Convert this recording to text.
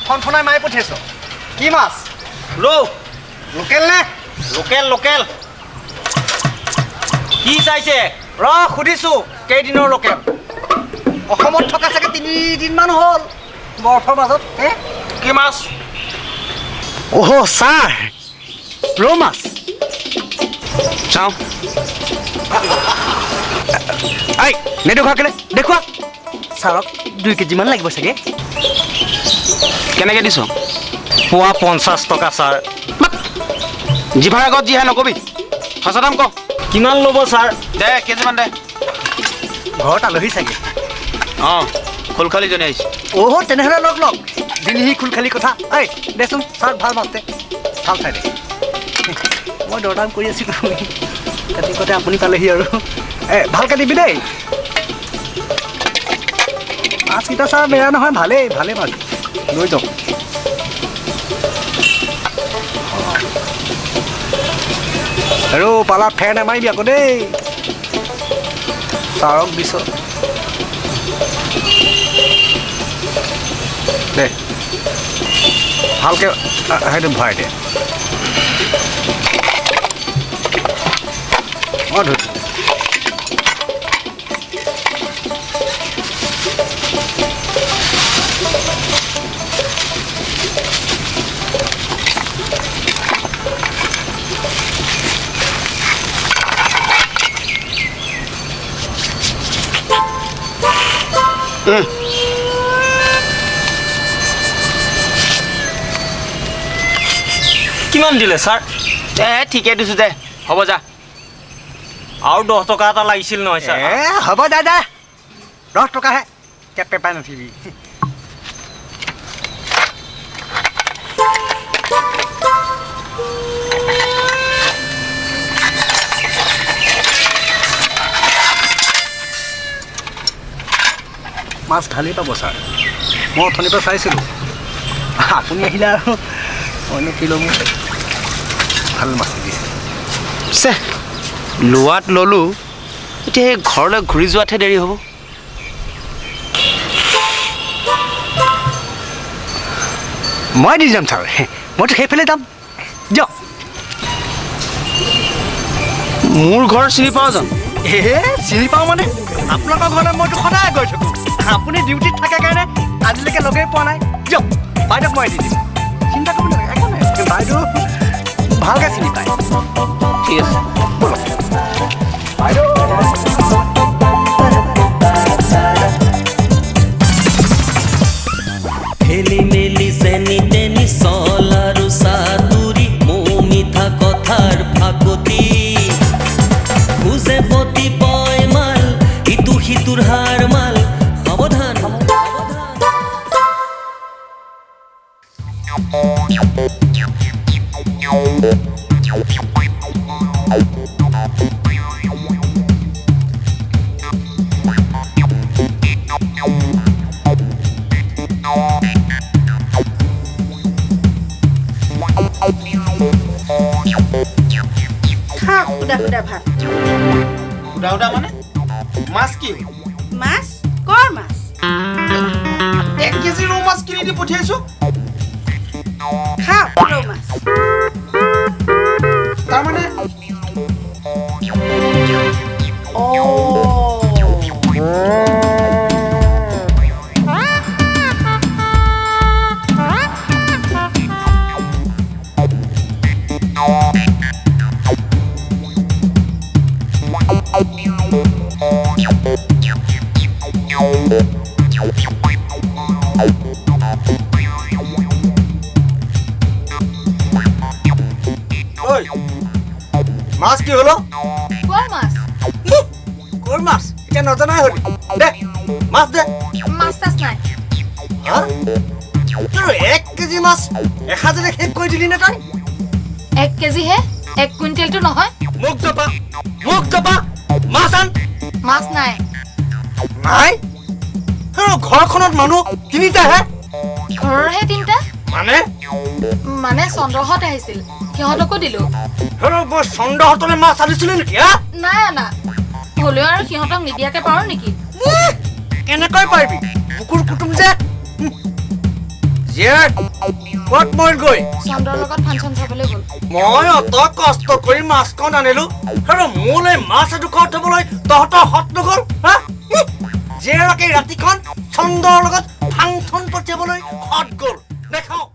ফনফনাই মাৰি পঠিয়াইছ কি মাছ ৰৌ লোকেল নে লোকেল লোকেল কি চাইছে ৰ সুধিছোঁ কেইদিনৰ লোকেল অসমত থকা চাগে 3 দিনমান হ'ল বৰফৰ মাজত কি মাছ অহ ছাৰ ৰৌ মাছ চাওঁ আই নেদেখুৱা কেলে দেখুৱা ছাৰক 2 কেজিমান লাগিব চাগে কেনেকৈ দিছ পোৱা 50 টকা ছাৰ জিভাৰ আগত যিহে নকবি সঁচা দাম ক কিমান ল'ব ছাৰ দে কেজিমান দে ঘৰত আলহী চাগে অঁ খোলখালিজনী আহিছে অহ তেনেহ'লে লগ লগ দিনহি খোলখালি কথা ঐ দেচোন ছাৰ ভাল মাছ দে ভাল চাই দে মই দৰদাম কৰি আছিলোঁ তেনেকুৱাতে আপুনি পালেহি আৰু ভালকৈ দিবি দেই মাছকেইটা ছাৰ বেয়া নহয় ভালেই ভালেই মাছ লৈ যাওক আৰু পালাত ফেৰ নামাৰিবি আকৌ দেই ছাৰক দিছ দে ভালকৈ সেইটো ভৰাই দে অঁ ধৰি কিমান দিলে ছাৰ ঠিকে দিছোঁ দে হ'ব যা আৰু 10 টকা এটা লাগিছিল নহয় ছাৰ হ'ব দাদা 10 টকাহে কেপে পাই নুঠিবি মাছ ভালেই পাব ছাৰ মই অথনিৰ পৰা চাইছিলোঁ আপুনি আহিলে আৰু মইনো কি ল'ম ভাল মাছ দিছে লোৱাত ল'লোঁ এতিয়া সেই ঘৰলৈ ঘূৰি যোৱাতহে দেৰি হ'ব মই দি যাম ছাৰ মইতো সেইফালে যাম দিয়ক মোৰ ঘৰ চিনি পাওঁ জানো চিনি পাওঁ মানে আপোনালোকৰ ঘৰলৈ মইতো সদায় গৈ থাকোঁ আপুনি ডিউটিত থাকে কাৰণে আজিলৈকে লগেই পোৱা নাই দিয়ক বাইদেউক মই দি দিম চিন্তা কৰিব নালাগে একো নাই বাইদেউ ভালকৈ চিনি পায় ঠিক আছে বাইদেউ খেলি মেলি চেনি তেনি চল আৰু চাতুৰি মৌ মিঠা কথাৰ ফাকতি বুজে পতি পয় মাল ইটো সিটোৰ হাৰ মাল সাৱধান সুদা সুদা ভাত সুদা সুদা মানে মাছ কি মাছ কৰ মাছ 1 কেজি ৰৌ মাছ কিনি দি পঠিয়াইছোঁ খাওঁ ৰৌ মাছ তাৰমানে মাছ কি হলো কৰ মাছ কৰ মাছ এতিয়া নজনাই হ'ল দে মাছ দে মাছ তাছ নাই তোৰ 1 কেজি মাছ এসাঁজতে শেষ কৰি দিলি নে তই 1 কেজিহে 1 কুইণ্টেলটো নহয় মোক টপা মাছ আন মাছ নাই নাই আৰু ঘৰখনত মানুহ 3টাহে ঘৰৰহে 3টা মানে চন্দ্ৰহঁত আহিছিল সিহঁতকো দিলোঁ আৰু মই চন্দ্ৰহঁতলৈ মাছ আনিছিলোঁ নেকি নাই আনা হ'লেও আৰু সিহঁতক নিদিয়াকৈ পাৰোঁ নেকি কেনেকৈ পাৰিবি বুকুৰ কুটুম যে জীয়েক ক'ত মৰিল গৈ চন্দ্ৰৰ লগত ফাংচন চাবলৈ গ'ল মই অত কষ্ট কৰি মাছখন আনিলো আৰু মোলৈ মাছ এডোখৰ থবলৈ তহঁতৰ হত নগ'ল হা জীয়েৰক এই ৰাতিখন চন্দ্ৰৰ লগত ফাংচন পঠিয়াবলৈ হত গ'ল দেখাও